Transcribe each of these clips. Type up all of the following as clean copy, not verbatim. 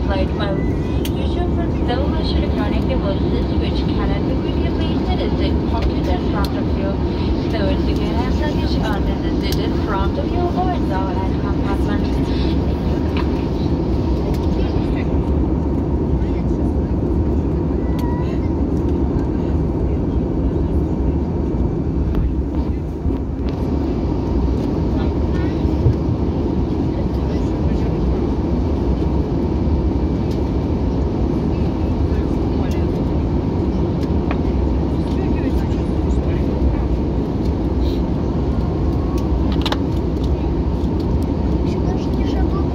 flight mode. Usual for slow-motion electronic devices which cannot be quickly pasted is in pocket in front of you. Stowed again as luggage under the seat in front of you or in the overhead compartment. Еще даже не забыл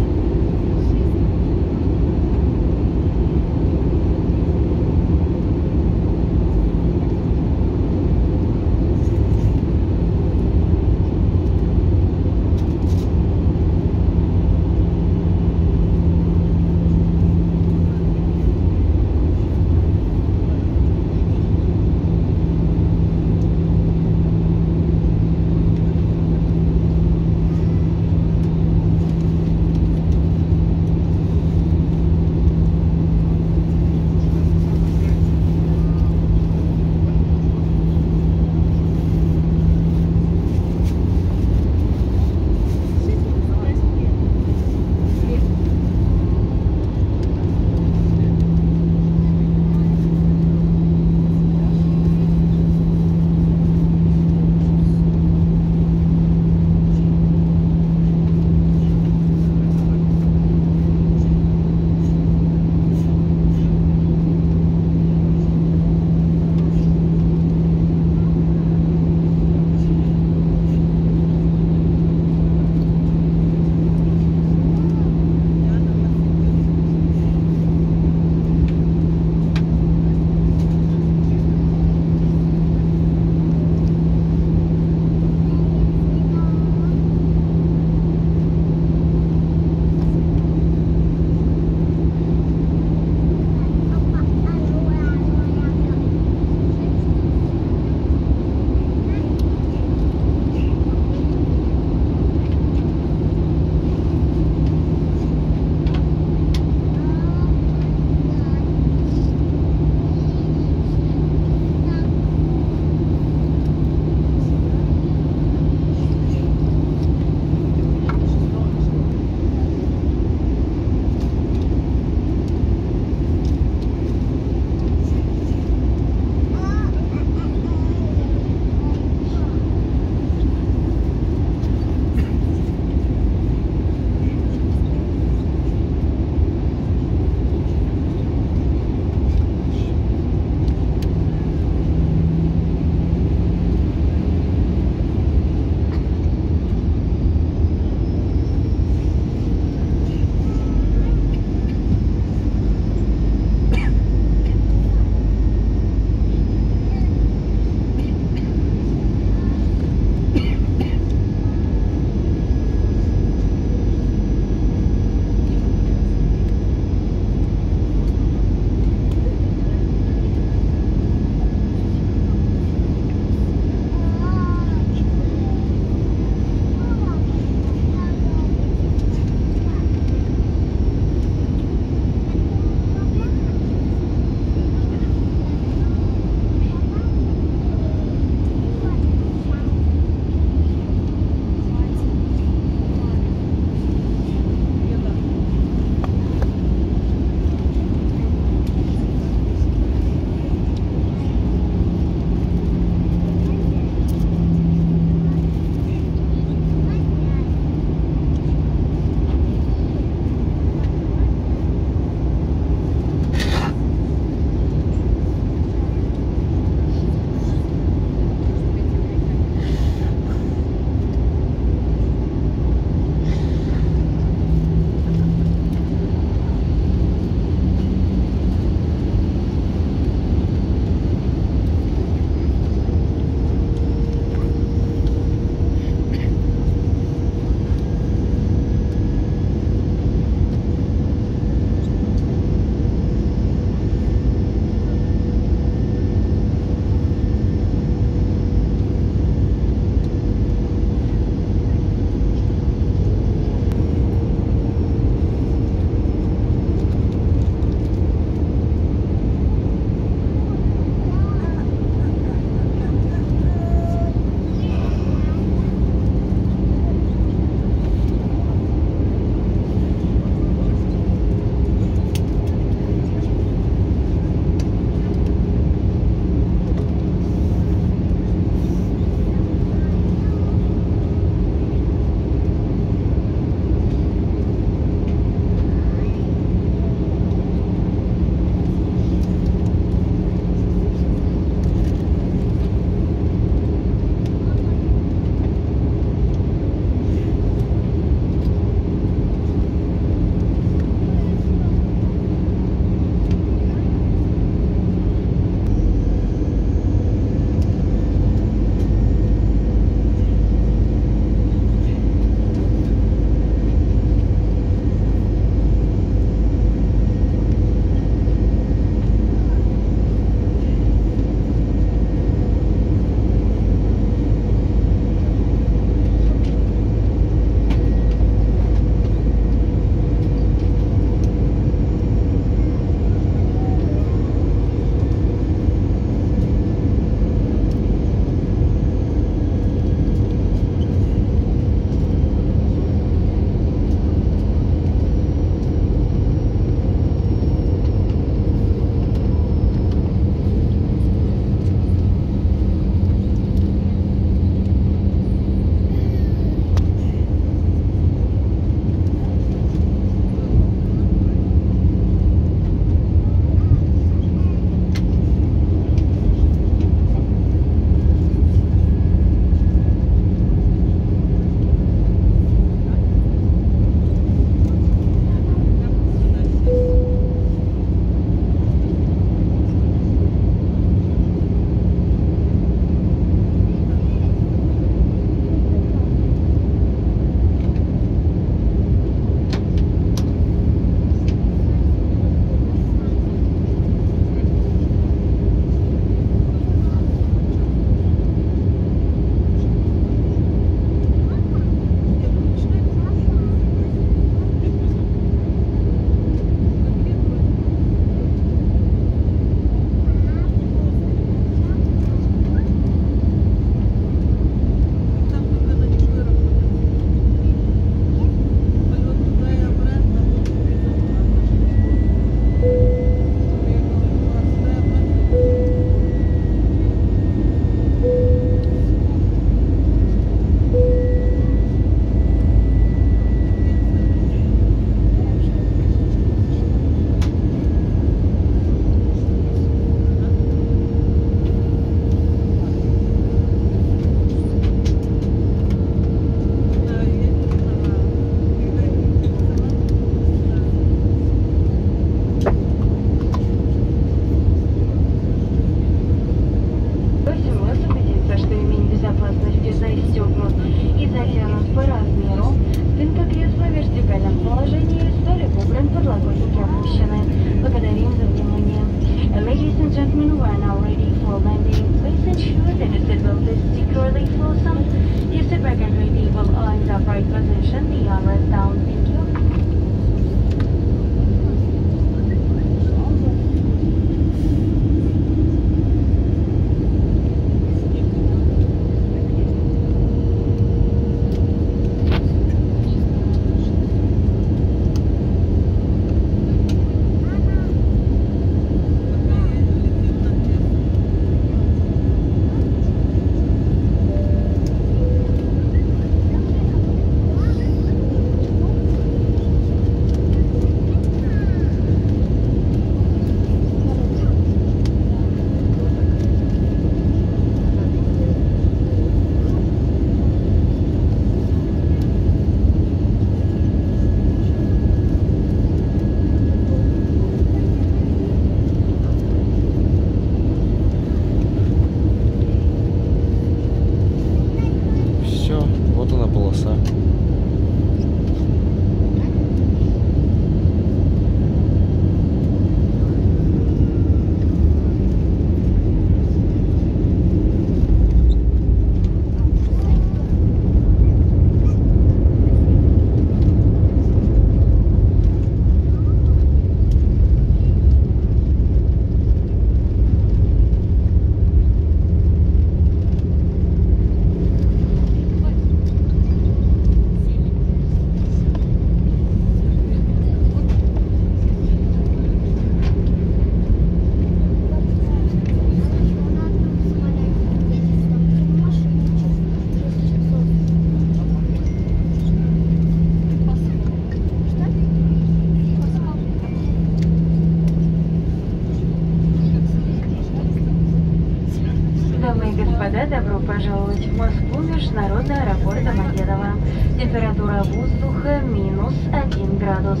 Добро пожаловать в Москву, международный аэропорт Домодедово. Температура воздуха -1 градус.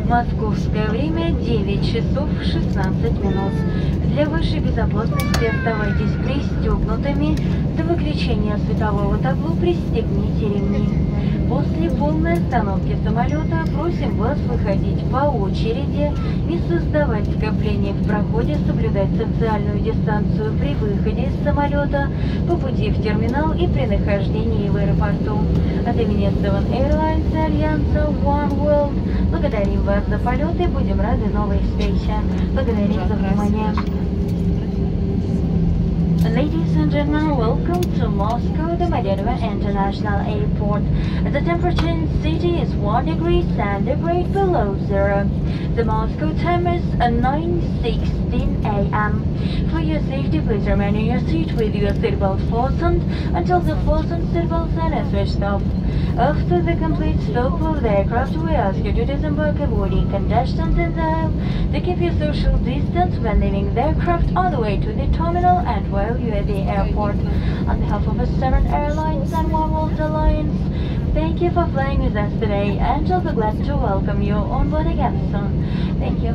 Московское время 9 часов 16 минут. Для вашей безопасности оставайтесь пристегнутыми. До выключения светового табло пристегните ремни. После полной остановки самолета просим вас выходить по очереди, не создавать скоплений в проходе, соблюдать социальную дистанцию при выходе из самолета, по пути в терминал и при нахождении в аэропорту. От имени Seven Airlines и Альянса One World благодарим вас за полет и будем рады новой встрече. Благодарим за внимание. Ladies and gentlemen, welcome to Moscow Domodedovo International Airport. The temperature in the city is 1 degree centigrade below zero. The Moscow time is 9:16 a.m. For your safety, please remain in your seat with your seatbelt fastened until the fastened seatbelt sign is switched off. After the complete stop of the aircraft, we ask you to disembark, avoiding congestion in the aisle, to keep your social distance when leaving the aircraft on the way to the terminal and while you are at the airport. On behalf of the Seven Airlines and One World Alliance, thank you for flying with us today, and I'll be glad to welcome you on board again soon. Thank you.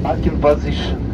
Parking position.